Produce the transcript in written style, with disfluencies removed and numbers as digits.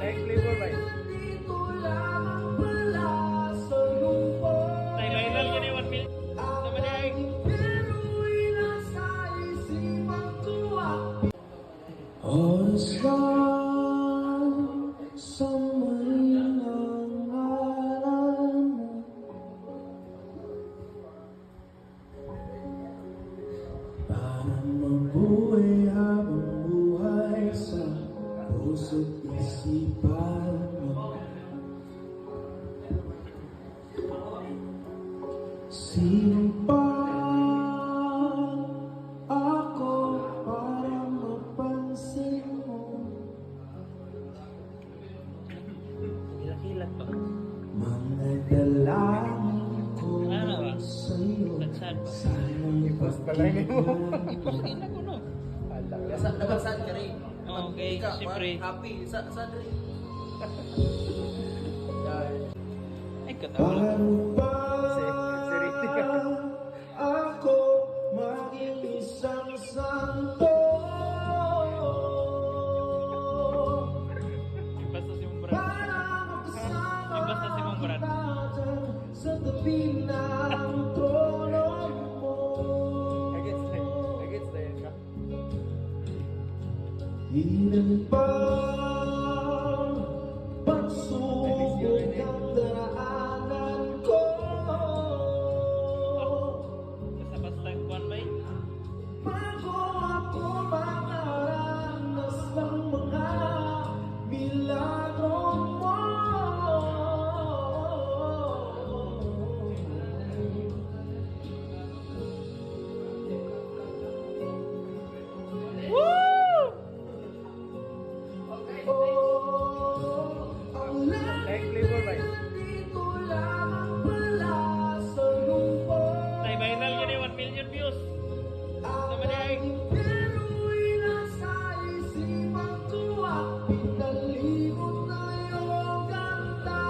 Like flavor ba? Viral yun yung 1 million. Naman ay. Oras lang sa malinang araw mo, para mabuhay habang buhay sa puso't isipan mo. Sino pa ako para mapansin mo? Hilat pa. Mga dalangin ko Ano ba? sa'yo, Saan ba? sana'y I-post pala yun mo. pagkikita Ina ko no. Sa nabasad ka rin. Okay, siyempre. Happy. Sa rin. Ay, katawa. Paano ba Seriti ka. ako maging isang santo? Basta si Mong Brad. Para magsama Basta si Mong Brad. kita sa tabi ng trono mo. Agets na yun ka. Ilan pa pagsubok ang daraanan ko? Basta kuwan ba yun? Bago ako makaranas ng mga milagro mo. Oh, ang Like flavor ba yun? nandito lamang pala sa lupa. Ay, viral yun yung 1 million views. Naman ay. Pinu'y nasa isipan ko at pinalimot na iyong ganda.